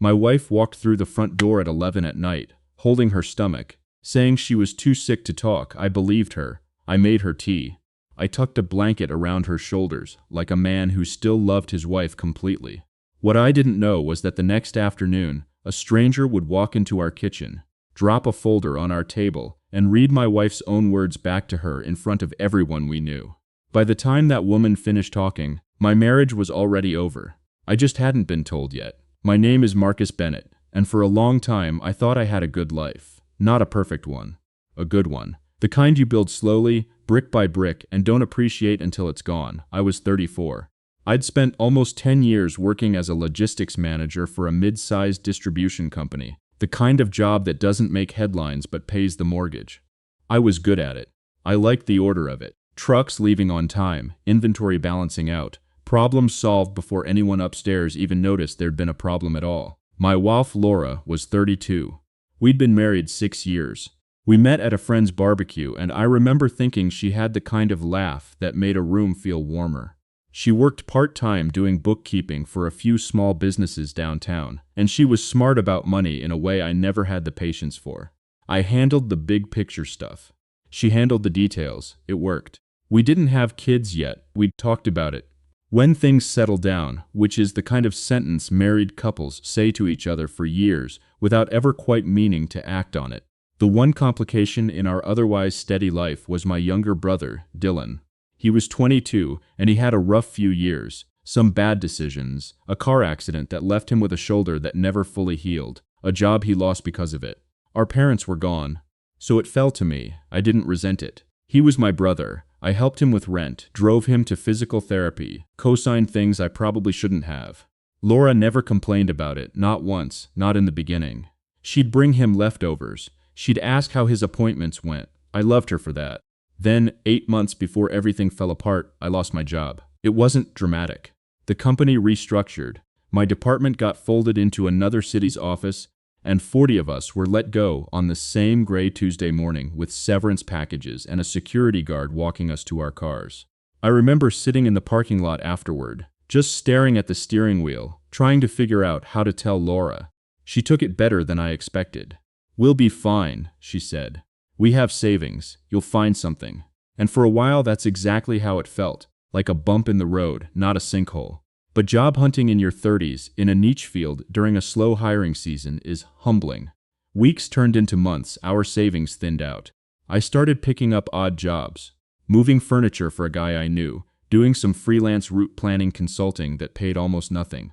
My wife walked through the front door at 11 at night, holding her stomach, saying she was too sick to talk. I believed her. I made her tea. I tucked a blanket around her shoulders, like a man who still loved his wife completely. What I didn't know was that the next afternoon, a stranger would walk into our kitchen, drop a folder on our table, and read my wife's own words back to her in front of everyone we knew. By the time that woman finished talking, my marriage was already over. I just hadn't been told yet. My name is Marcus Bennett, and for a long time I thought I had a good life. Not a perfect one. A good one. The kind you build slowly, brick by brick, and don't appreciate until it's gone. I was 34. I'd spent almost 10 years working as a logistics manager for a mid-sized distribution company, the kind of job that doesn't make headlines but pays the mortgage. I was good at it. I liked the order of it. Trucks leaving on time, inventory balancing out, problems solved before anyone upstairs even noticed there'd been a problem at all. My wife Laura was 32. We'd been married 6 years. We met at a friend's barbecue, and I remember thinking she had the kind of laugh that made a room feel warmer. She worked part-time doing bookkeeping for a few small businesses downtown, and she was smart about money in a way I never had the patience for. I handled the big picture stuff. She handled the details. It worked. We didn't have kids yet. We'd talked about it. When things settle down, which is the kind of sentence married couples say to each other for years without ever quite meaning to act on it. The one complication in our otherwise steady life was my younger brother, Dylan. He was 22, and he had a rough few years, some bad decisions, a car accident that left him with a shoulder that never fully healed, a job he lost because of it. Our parents were gone, so it fell to me. I didn't resent it. He was my brother. I helped him with rent, drove him to physical therapy, co-signed things I probably shouldn't have. Laura never complained about it, not once, not in the beginning. She'd bring him leftovers. She'd ask how his appointments went. I loved her for that. Then, 8 months before everything fell apart, I lost my job. It wasn't dramatic. The company restructured. My department got folded into another city's office, and 40 of us were let go on the same gray Tuesday morning with severance packages and a security guard walking us to our cars. I remember sitting in the parking lot afterward, just staring at the steering wheel, trying to figure out how to tell Laura. She took it better than I expected. "We'll be fine," she said. "We have savings. You'll find something." And for a while that's exactly how it felt, like a bump in the road, not a sinkhole. But job hunting in your 30s, in a niche field during a slow hiring season, is humbling. Weeks turned into months, our savings thinned out. I started picking up odd jobs, moving furniture for a guy I knew, doing some freelance route planning consulting that paid almost nothing.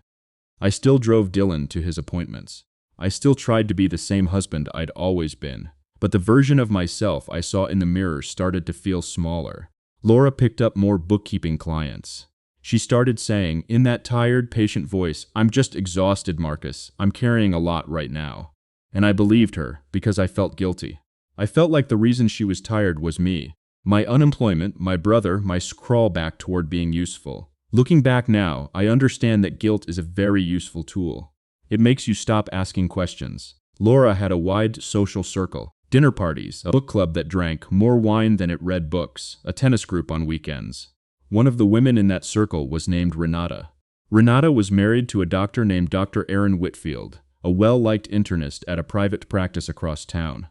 I still drove Dylan to his appointments. I still tried to be the same husband I'd always been. But the version of myself I saw in the mirror started to feel smaller. Laura picked up more bookkeeping clients. She started saying, in that tired, patient voice, "I'm just exhausted, Marcus. I'm carrying a lot right now." And I believed her, because I felt guilty. I felt like the reason she was tired was me. My unemployment, my brother, my crawl back toward being useful. Looking back now, I understand that guilt is a very useful tool. It makes you stop asking questions. Laura had a wide social circle. Dinner parties, a book club that drank more wine than it read books, a tennis group on weekends. One of the women in that circle was named Renata. Renata was married to a doctor named Dr. Aaron Whitfield, a well-liked internist at a private practice across town.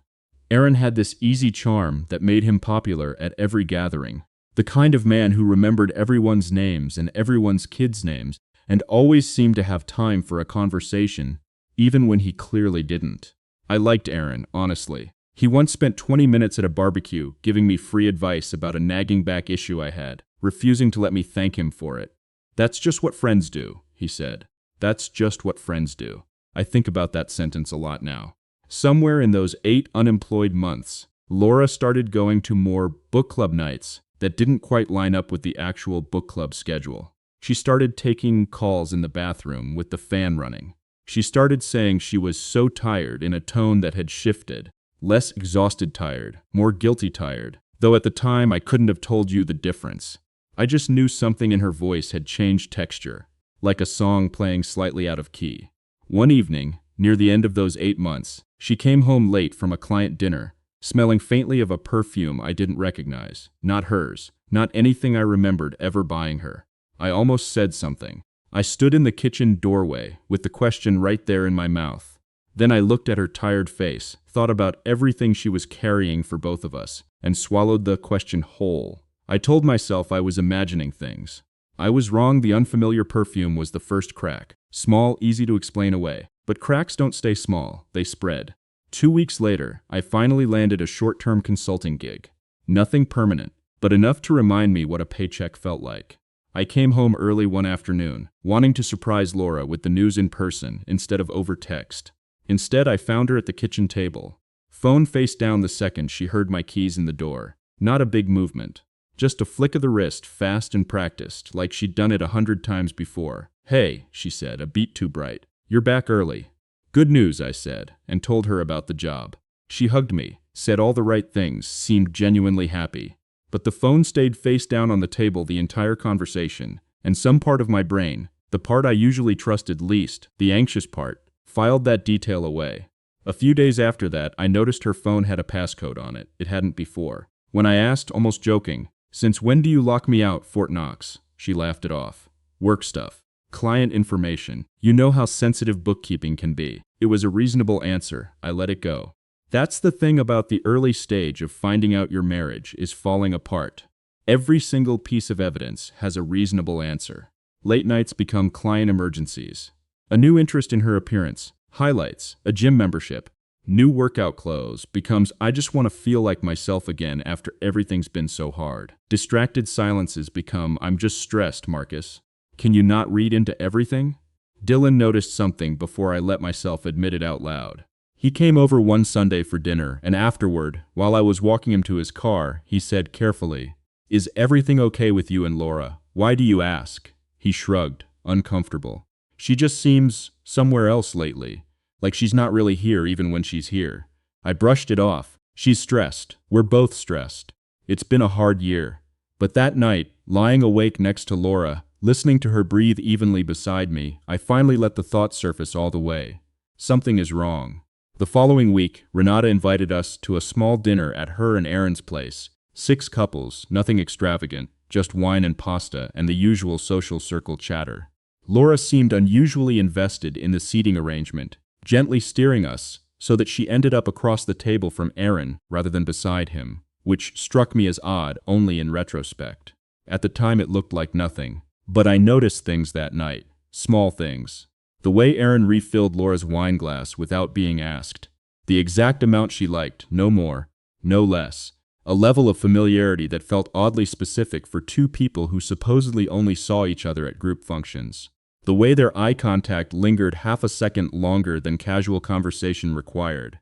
Aaron had this easy charm that made him popular at every gathering, the kind of man who remembered everyone's names and everyone's kids' names, and always seemed to have time for a conversation, even when he clearly didn't. I liked Aaron, honestly. He once spent 20 minutes at a barbecue giving me free advice about a nagging back issue I had, refusing to let me thank him for it. "That's just what friends do," he said. "That's just what friends do." I think about that sentence a lot now. Somewhere in those 8 unemployed months, Laura started going to more book club nights that didn't quite line up with the actual book club schedule. She started taking calls in the bathroom with the fan running. She started saying she was so tired in a tone that had shifted. Less exhausted tired, more guilty tired, though at the time I couldn't have told you the difference. I just knew something in her voice had changed texture, like a song playing slightly out of key. One evening, near the end of those 8 months, she came home late from a client dinner, smelling faintly of a perfume I didn't recognize. Not hers, not anything I remembered ever buying her. I almost said something. I stood in the kitchen doorway, with the question right there in my mouth. Then I looked at her tired face, thought about everything she was carrying for both of us, and swallowed the question whole. I told myself I was imagining things. I was wrong. The unfamiliar perfume was the first crack. Small, easy to explain away. But cracks don't stay small, they spread. 2 weeks later, I finally landed a short-term consulting gig. Nothing permanent, but enough to remind me what a paycheck felt like. I came home early one afternoon, wanting to surprise Laura with the news in person instead of over text. Instead, I found her at the kitchen table. Phone face down the second she heard my keys in the door. Not a big movement. Just a flick of the wrist, fast and practiced, like she'd done it 100 times before. "Hey," she said, a beat too bright. "You're back early." "Good news," I said, and told her about the job. She hugged me, said all the right things, seemed genuinely happy. But the phone stayed face down on the table the entire conversation, and some part of my brain, the part I usually trusted least, the anxious part, filed that detail away. A few days after that, I noticed her phone had a passcode on it. It hadn't before. When I asked, almost joking, "Since when do you lock me out, Fort Knox?" she laughed it off. "Work stuff. Client information. You know how sensitive bookkeeping can be." It was a reasonable answer. I let it go. That's the thing about the early stage of finding out your marriage is falling apart. Every single piece of evidence has a reasonable answer. Late nights become client emergencies. A new interest in her appearance, highlights, a gym membership. New workout clothes becomes "I just want to feel like myself again after everything's been so hard." Distracted silences become "I'm just stressed, Marcus. Can you not read into everything?" Dylan noticed something before I let myself admit it out loud. He came over one Sunday for dinner, and afterward, while I was walking him to his car, he said carefully, "Is everything okay with you and Laura? Why do you ask?" He shrugged, uncomfortable. "She just seems somewhere else lately. Like she's not really here even when she's here." I brushed it off. "She's stressed. We're both stressed. It's been a hard year." But that night, lying awake next to Laura, listening to her breathe evenly beside me, I finally let the thought surface all the way. Something is wrong. The following week, Renata invited us to a small dinner at her and Aaron's place. 6 couples, nothing extravagant, just wine and pasta and the usual social circle chatter. Laura seemed unusually invested in the seating arrangement, gently steering us so that she ended up across the table from Aaron rather than beside him, which struck me as odd only in retrospect. At the time it looked like nothing, but I noticed things that night, small things. The way Aaron refilled Laura's wine glass without being asked. The exact amount she liked, no more, no less. A level of familiarity that felt oddly specific for 2 people who supposedly only saw each other at group functions. The way their eye contact lingered half a second longer than casual conversation required.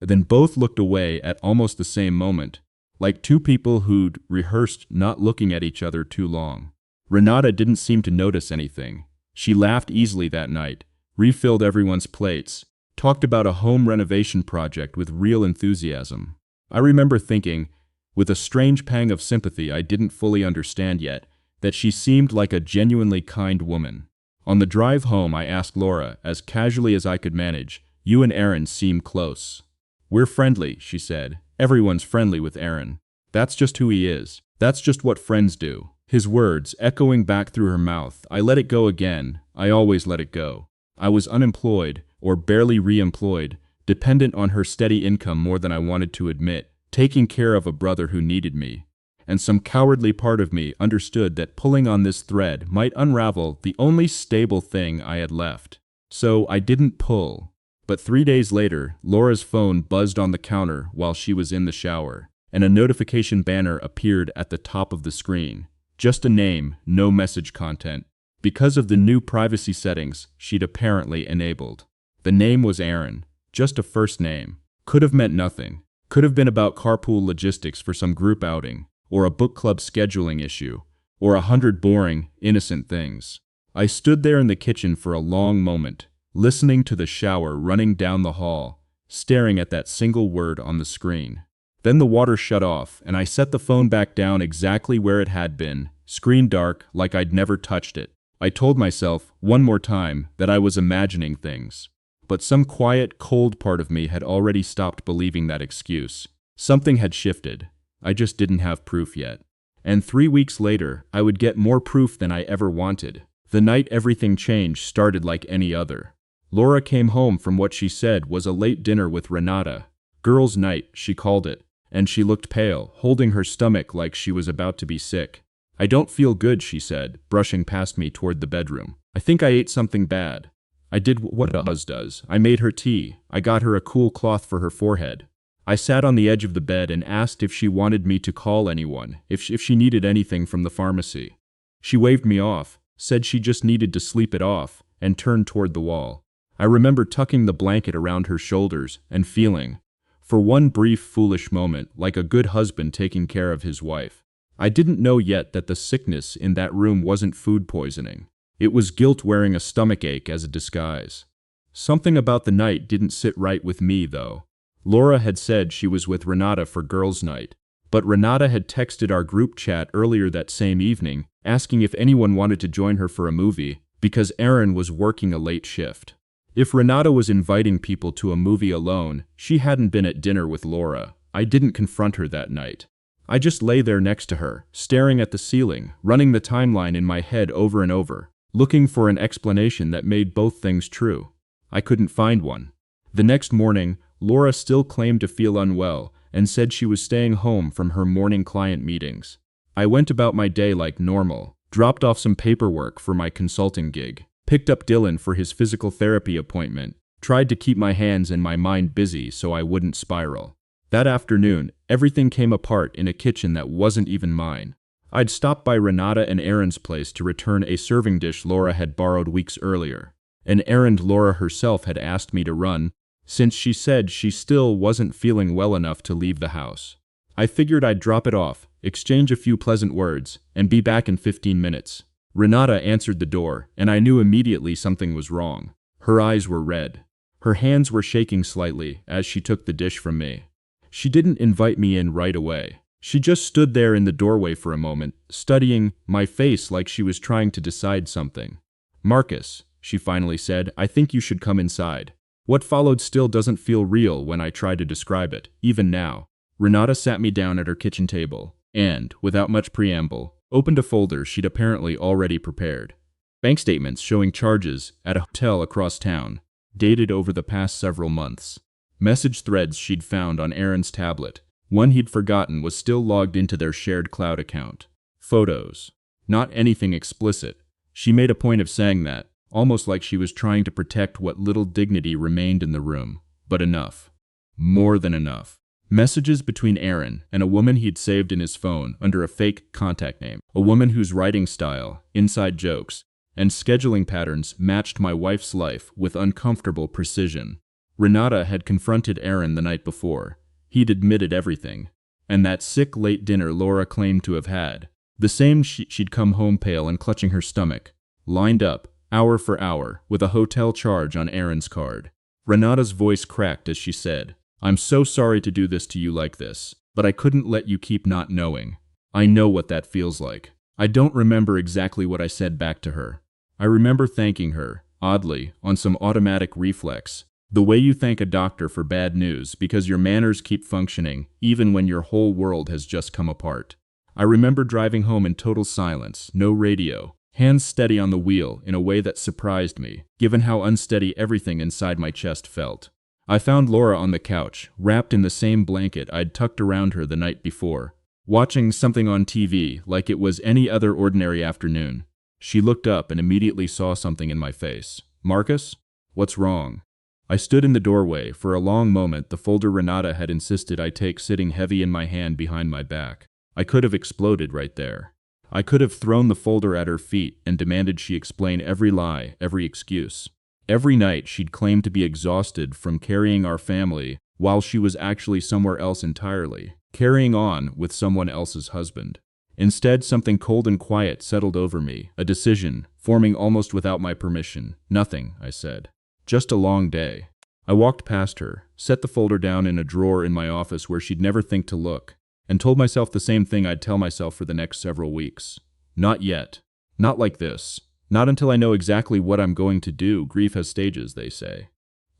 Then both looked away at almost the same moment, like 2 people who'd rehearsed not looking at each other too long. Renata didn't seem to notice anything. She laughed easily that night, refilled everyone's plates, talked about a home renovation project with real enthusiasm. I remember thinking, with a strange pang of sympathy I didn't fully understand yet, that she seemed like a genuinely kind woman. On the drive home, I asked Laura, as casually as I could manage, "You and Aaron seem close." "We're friendly," she said. "Everyone's friendly with Aaron. That's just who he is. That's just what friends do." His words echoing back through her mouth. I let it go again. I always let it go. I was unemployed, or barely re-employed, dependent on her steady income more than I wanted to admit, taking care of a brother who needed me. And some cowardly part of me understood that pulling on this thread might unravel the only stable thing I had left. So I didn't pull. But 3 days later, Laura's phone buzzed on the counter while she was in the shower, and a notification banner appeared at the top of the screen. Just a name, no message content. Because of the new privacy settings she'd apparently enabled. The name was Aaron, just a first name. Could have meant nothing. Could have been about carpool logistics for some group outing, or a book club scheduling issue, or 100 boring, innocent things. I stood there in the kitchen for a long moment, listening to the shower running down the hall, staring at that single word on the screen. Then the water shut off, and I set the phone back down exactly where it had been, screen dark, like I'd never touched it. I told myself, one more time, that I was imagining things. But some quiet, cold part of me had already stopped believing that excuse. Something had shifted. I just didn't have proof yet. And 3 weeks later, I would get more proof than I ever wanted. The night everything changed started like any other. Laura came home from what she said was a late dinner with Renata. Girls' night, she called it, and she looked pale, holding her stomach like she was about to be sick. I don't feel good, she said, brushing past me toward the bedroom. I think I ate something bad. I did what a hus does. I made her tea. I got her a cool cloth for her forehead. I sat on the edge of the bed and asked if she wanted me to call anyone, if she needed anything from the pharmacy. She waved me off, said she just needed to sleep it off, and turned toward the wall. I remember tucking the blanket around her shoulders and feeling, for one brief foolish moment, like a good husband taking care of his wife. I didn't know yet that the sickness in that room wasn't food poisoning. It was guilt wearing a stomachache as a disguise. Something about the night didn't sit right with me, though. Laura had said she was with Renata for girls' night, but Renata had texted our group chat earlier that same evening, asking if anyone wanted to join her for a movie, because Aaron was working a late shift. If Renata was inviting people to a movie alone, she hadn't been at dinner with Laura. I didn't confront her that night. I just lay there next to her, staring at the ceiling, running the timeline in my head over and over, looking for an explanation that made both things true. I couldn't find one. The next morning, Laura still claimed to feel unwell and said she was staying home from her morning client meetings. I went about my day like normal, dropped off some paperwork for my consulting gig, picked up Dylan for his physical therapy appointment, tried to keep my hands and my mind busy so I wouldn't spiral. That afternoon, everything came apart in a kitchen that wasn't even mine. I'd stopped by Renata and Aaron's place to return a serving dish Laura had borrowed weeks earlier. An errand Laura herself had asked me to run, since she said she still wasn't feeling well enough to leave the house. I figured I'd drop it off, exchange a few pleasant words, and be back in 15 minutes. Renata answered the door, and I knew immediately something was wrong. Her eyes were red. Her hands were shaking slightly as she took the dish from me. She didn't invite me in right away. She just stood there in the doorway for a moment, studying my face like she was trying to decide something. "Marcus," she finally said, "I think you should come inside." What followed still doesn't feel real when I try to describe it, even now. Renata sat me down at her kitchen table, and, without much preamble, opened a folder she'd apparently already prepared. Bank statements showing charges at a hotel across town, dated over the past several months. Message threads she'd found on Aaron's tablet. One he'd forgotten was still logged into their shared cloud account. Photos. Not anything explicit. She made a point of saying that, almost like she was trying to protect what little dignity remained in the room. But enough. More than enough. Messages between Aaron and a woman he'd saved in his phone under a fake contact name. A woman whose writing style, inside jokes, and scheduling patterns matched my wife's life with uncomfortable precision. Renata had confronted Aaron the night before. He'd admitted everything. And that sick late dinner Laura claimed to have had, the same she'd come home pale and clutching her stomach, lined up, hour for hour, with a hotel charge on Aaron's card. Renata's voice cracked as she said, "I'm so sorry to do this to you like this, but I couldn't let you keep not knowing. I know what that feels like." I don't remember exactly what I said back to her. I remember thanking her, oddly, on some automatic reflex. The way you thank a doctor for bad news because your manners keep functioning even when your whole world has just come apart. I remember driving home in total silence, no radio, hands steady on the wheel in a way that surprised me, given how unsteady everything inside my chest felt. I found Laura on the couch, wrapped in the same blanket I'd tucked around her the night before, watching something on TV like it was any other ordinary afternoon. She looked up and immediately saw something in my face. "Marcus? What's wrong?" I stood in the doorway for a long moment, the folder Renata had insisted I take sitting heavy in my hand behind my back. I could have exploded right there. I could have thrown the folder at her feet and demanded she explain every lie, every excuse. Every night she'd claimed to be exhausted from carrying our family while she was actually somewhere else entirely, carrying on with someone else's husband. Instead, something cold and quiet settled over me, a decision, forming almost without my permission. "Nothing," I said. "Just a long day." I walked past her, set the folder down in a drawer in my office where she'd never think to look, and told myself the same thing I'd tell myself for the next several weeks. Not yet. Not like this. Not until I know exactly what I'm going to do. Grief has stages, they say.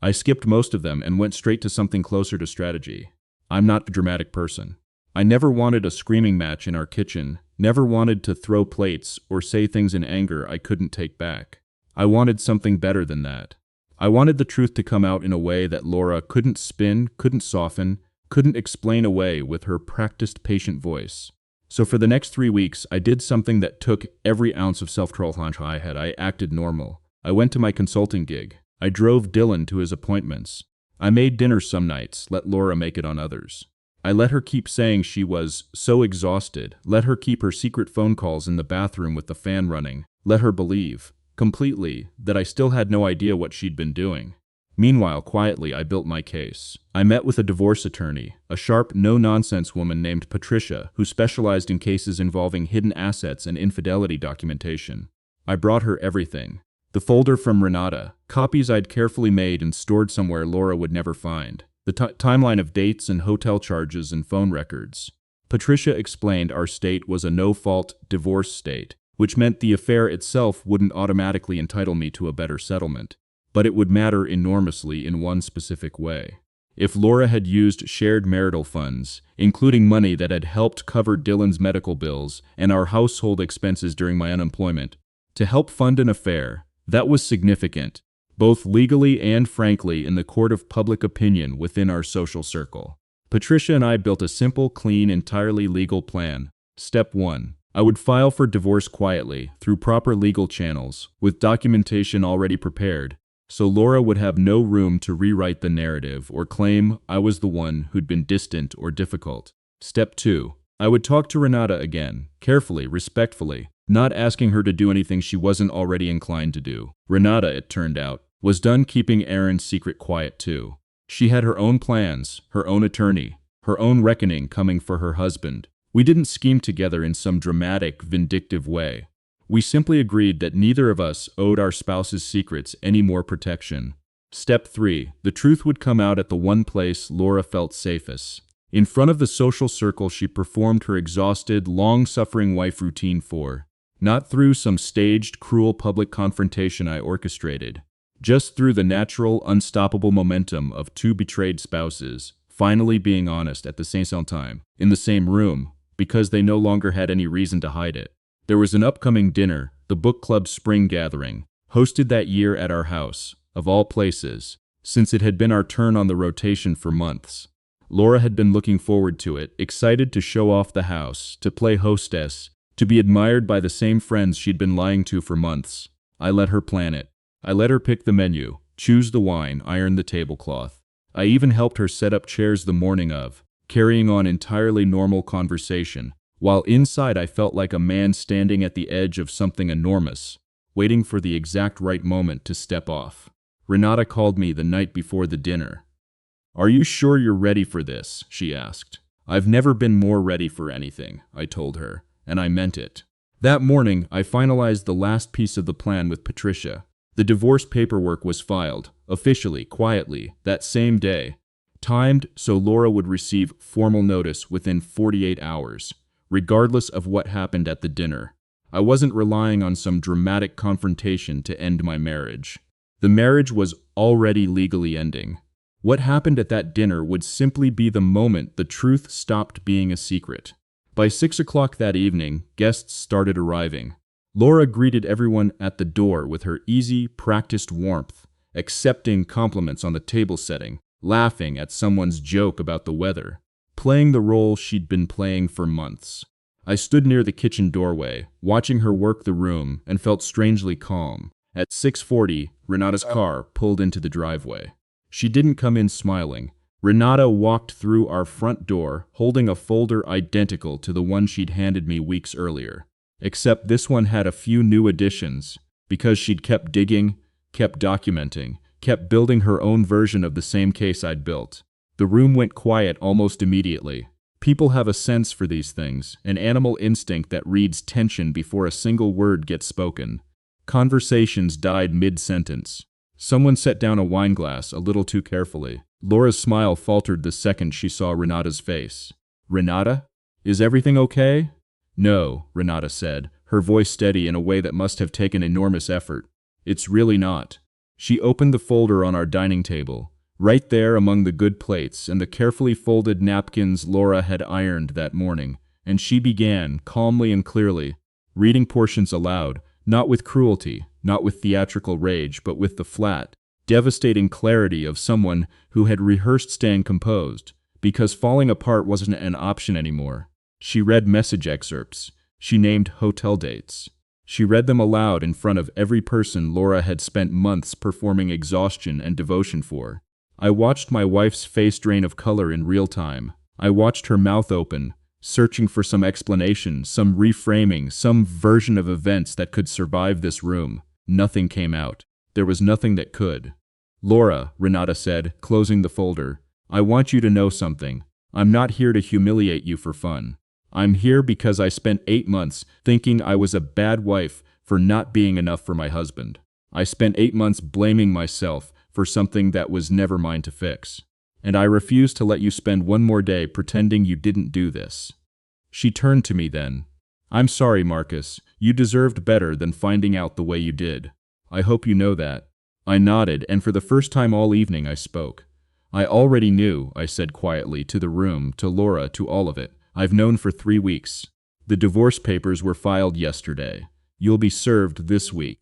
I skipped most of them and went straight to something closer to strategy. I'm not a dramatic person. I never wanted a screaming match in our kitchen, never wanted to throw plates or say things in anger I couldn't take back. I wanted something better than that. I wanted the truth to come out in a way that Laura couldn't spin, couldn't soften, couldn't explain away with her practiced, patient voice. So for the next 3 weeks, I did something that took every ounce of self-control I had. I acted normal. I went to my consulting gig. I drove Dylan to his appointments. I made dinner some nights, let Laura make it on others. I let her keep saying she was so exhausted, let her keep her secret phone calls in the bathroom with the fan running, let her believe, completely, that I still had no idea what she'd been doing. Meanwhile, quietly, I built my case. I met with a divorce attorney, a sharp, no-nonsense woman named Patricia, who specialized in cases involving hidden assets and infidelity documentation. I brought her everything. The folder from Renata, copies I'd carefully made and stored somewhere Laura would never find, the timeline of dates and hotel charges and phone records. Patricia explained our state was a no-fault divorce state, which meant the affair itself wouldn't automatically entitle me to a better settlement, but it would matter enormously in one specific way. If Laura had used shared marital funds, including money that had helped cover Dylan's medical bills and our household expenses during my unemployment, to help fund an affair, that was significant, both legally and frankly in the court of public opinion within our social circle. Patricia and I built a simple, clean, entirely legal plan. Step 1. I would file for divorce quietly, through proper legal channels, with documentation already prepared, so Laura would have no room to rewrite the narrative or claim I was the one who'd been distant or difficult. Step 2. I would talk to Renata again, carefully, respectfully, not asking her to do anything she wasn't already inclined to do. Renata, it turned out, was done keeping Aaron's secret quiet too. She had her own plans, her own attorney, her own reckoning coming for her husband. We didn't scheme together in some dramatic, vindictive way. We simply agreed that neither of us owed our spouse's secrets any more protection. Step 3. The truth would come out at the one place Laura felt safest. In front of the social circle she performed her exhausted, long-suffering wife routine for. Not through some staged, cruel public confrontation I orchestrated. Just through the natural, unstoppable momentum of two betrayed spouses, finally being honest at the same time, in the same room, because they no longer had any reason to hide it. There was an upcoming dinner, the book club's spring gathering, hosted that year at our house, of all places, since it had been our turn on the rotation for months. Laura had been looking forward to it, excited to show off the house, to play hostess, to be admired by the same friends she'd been lying to for months. I let her plan it. I let her pick the menu, choose the wine, iron the tablecloth. I even helped her set up chairs the morning of, carrying on entirely normal conversation, while inside I felt like a man standing at the edge of something enormous, waiting for the exact right moment to step off. Renata called me the night before the dinner. "Are you sure you're ready for this?" she asked. "I've never been more ready for anything," I told her, and I meant it. That morning, I finalized the last piece of the plan with Patricia. The divorce paperwork was filed, officially, quietly, that same day, timed so Laura would receive formal notice within 48 hours, regardless of what happened at the dinner. I wasn't relying on some dramatic confrontation to end my marriage. The marriage was already legally ending. What happened at that dinner would simply be the moment the truth stopped being a secret. By 6 o'clock that evening, guests started arriving. Laura greeted everyone at the door with her easy, practiced warmth, accepting compliments on the table setting, laughing at someone's joke about the weather, playing the role she'd been playing for months. I stood near the kitchen doorway, watching her work the room, and felt strangely calm. At 6:40, Renata's car pulled into the driveway. She didn't come in smiling. Renata walked through our front door, holding a folder identical to the one she'd handed me weeks earlier. Except this one had a few new additions, because she'd kept digging, kept documenting, kept building her own version of the same case I'd built. The room went quiet almost immediately. People have a sense for these things, an animal instinct that reads tension before a single word gets spoken. Conversations died mid-sentence. Someone set down a wine glass a little too carefully. Laura's smile faltered the second she saw Renata's face. "Renata? Is everything okay?" "No," Renata said, her voice steady in a way that must have taken enormous effort. "It's really not." She opened the folder on our dining table, right there among the good plates and the carefully folded napkins Laura had ironed that morning, and she began, calmly and clearly, reading portions aloud, not with cruelty, not with theatrical rage, but with the flat, devastating clarity of someone who had rehearsed staying composed, because falling apart wasn't an option anymore. She read message excerpts. She named hotel dates. She read them aloud in front of every person Laura had spent months performing exhaustion and devotion for. I watched my wife's face drain of color in real time. I watched her mouth open, searching for some explanation, some reframing, some version of events that could survive this room. Nothing came out. There was nothing that could. "Laura," Renata said, closing the folder, "I want you to know something. I'm not here to humiliate you for fun. I'm here because I spent 8 months thinking I was a bad wife for not being enough for my husband. I spent 8 months blaming myself for something that was never mine to fix. And I refuse to let you spend one more day pretending you didn't do this." She turned to me then. "I'm sorry, Marcus. You deserved better than finding out the way you did. I hope you know that." I nodded, and for the first time all evening I spoke. "I already knew," I said quietly, to the room, to Laura, to all of it. "I've known for 3 weeks. The divorce papers were filed yesterday. You'll be served this week."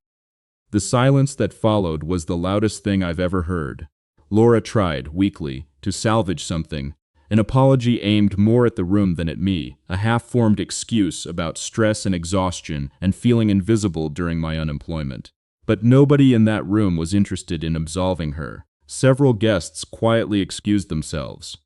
The silence that followed was the loudest thing I've ever heard. Laura tried, weakly, to salvage something, an apology aimed more at the room than at me, a half-formed excuse about stress and exhaustion and feeling invisible during my unemployment. But nobody in that room was interested in absolving her. Several guests quietly excused themselves.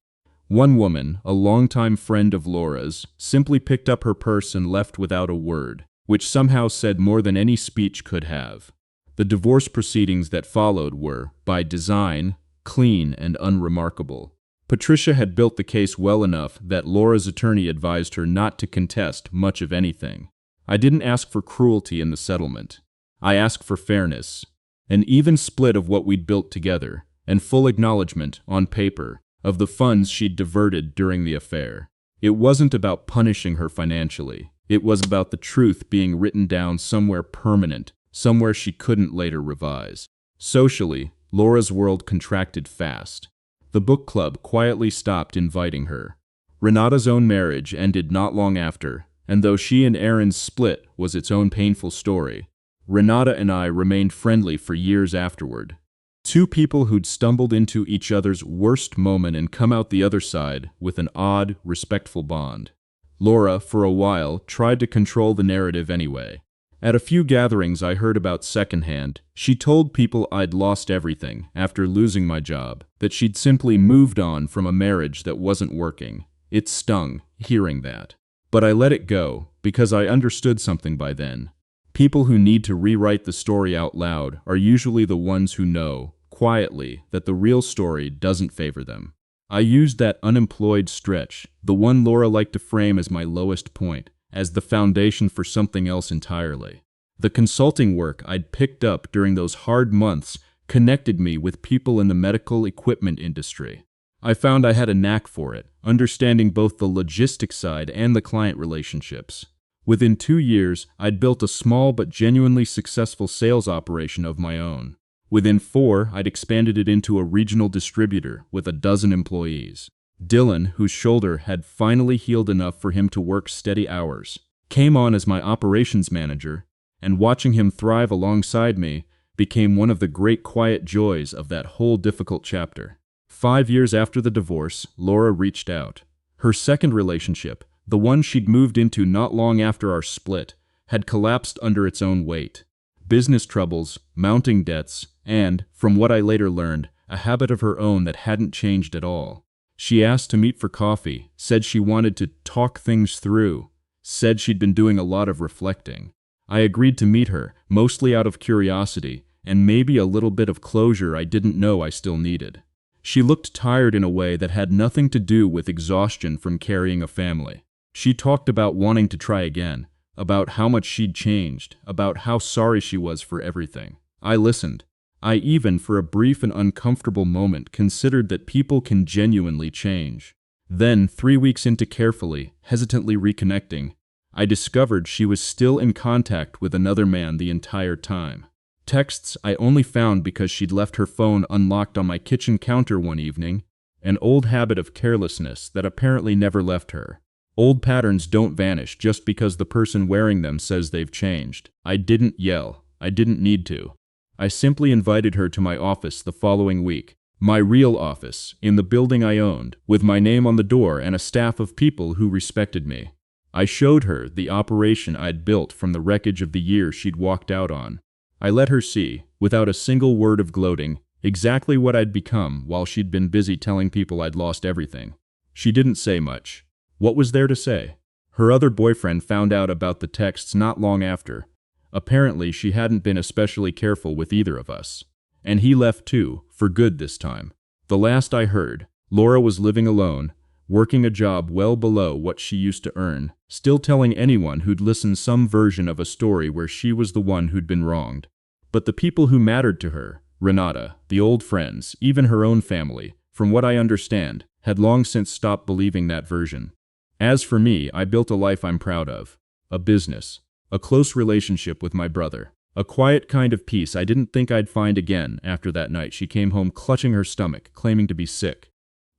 One woman, a longtime friend of Laura's, simply picked up her purse and left without a word, which somehow said more than any speech could have. The divorce proceedings that followed were, by design, clean and unremarkable. Patricia had built the case well enough that Laura's attorney advised her not to contest much of anything. I didn't ask for cruelty in the settlement. I asked for fairness, an even split of what we'd built together, and full acknowledgement, on paper, of the funds she'd diverted during the affair. It wasn't about punishing her financially. It was about the truth being written down somewhere permanent, somewhere she couldn't later revise. Socially, Laura's world contracted fast. The book club quietly stopped inviting her. Renata's own marriage ended not long after, and though she and Aaron's split was its own painful story, Renata and I remained friendly for years afterward. Two people who'd stumbled into each other's worst moment and come out the other side with an odd, respectful bond. Laura, for a while, tried to control the narrative anyway. At a few gatherings I heard about secondhand, she told people I'd lost everything after losing my job, that she'd simply moved on from a marriage that wasn't working. It stung, hearing that. But I let it go, because I understood something by then. People who need to rewrite the story out loud are usually the ones who know, quietly, that the real story doesn't favor them. I used that unemployed stretch, the one Laura liked to frame as my lowest point, as the foundation for something else entirely. The consulting work I'd picked up during those hard months connected me with people in the medical equipment industry. I found I had a knack for it, understanding both the logistics side and the client relationships. Within 2 years, I'd built a small but genuinely successful sales operation of my own. Within 4, I'd expanded it into a regional distributor with a dozen employees. Dylan, whose shoulder had finally healed enough for him to work steady hours, came on as my operations manager, and watching him thrive alongside me became one of the great quiet joys of that whole difficult chapter. 5 years after the divorce, Laura reached out. Her second relationship, the one she'd moved into not long after our split, had collapsed under its own weight. Business troubles, mounting debts, and, from what I later learned, a habit of her own that hadn't changed at all. She asked to meet for coffee, said she wanted to talk things through, said she'd been doing a lot of reflecting. I agreed to meet her, mostly out of curiosity, and maybe a little bit of closure I didn't know I still needed. She looked tired in a way that had nothing to do with exhaustion from carrying a family. She talked about wanting to try again, about how much she'd changed, about how sorry she was for everything. I listened. I even, for a brief and uncomfortable moment, considered that people can genuinely change. Then, 3 weeks into carefully, hesitantly reconnecting, I discovered she was still in contact with another man the entire time. Texts I only found because she'd left her phone unlocked on my kitchen counter one evening, an old habit of carelessness that apparently never left her. Old patterns don't vanish just because the person wearing them says they've changed. I didn't yell. I didn't need to. I simply invited her to my office the following week. My real office, in the building I owned, with my name on the door and a staff of people who respected me. I showed her the operation I'd built from the wreckage of the year she'd walked out on. I let her see, without a single word of gloating, exactly what I'd become while she'd been busy telling people I'd lost everything. She didn't say much. What was there to say? Her other boyfriend found out about the texts not long after. Apparently, she hadn't been especially careful with either of us. And he left too, for good this time. The last I heard, Laura was living alone, working a job well below what she used to earn, still telling anyone who'd listen some version of a story where she was the one who'd been wronged. But the people who mattered to her, Renata, the old friends, even her own family, from what I understand, had long since stopped believing that version. As for me, I built a life I'm proud of. A business. A close relationship with my brother. A quiet kind of peace I didn't think I'd find again after that night she came home clutching her stomach, claiming to be sick.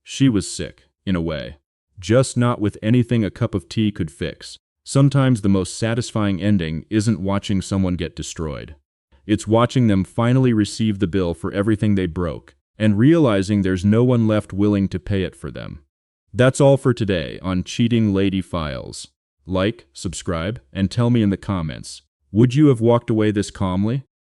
She was sick, in a way. Just not with anything a cup of tea could fix. Sometimes the most satisfying ending isn't watching someone get destroyed. It's watching them finally receive the bill for everything they broke, and realizing there's no one left willing to pay it for them. That's all for today on Cheating Lady Files. Like, subscribe, and tell me in the comments, would you have walked away this calmly?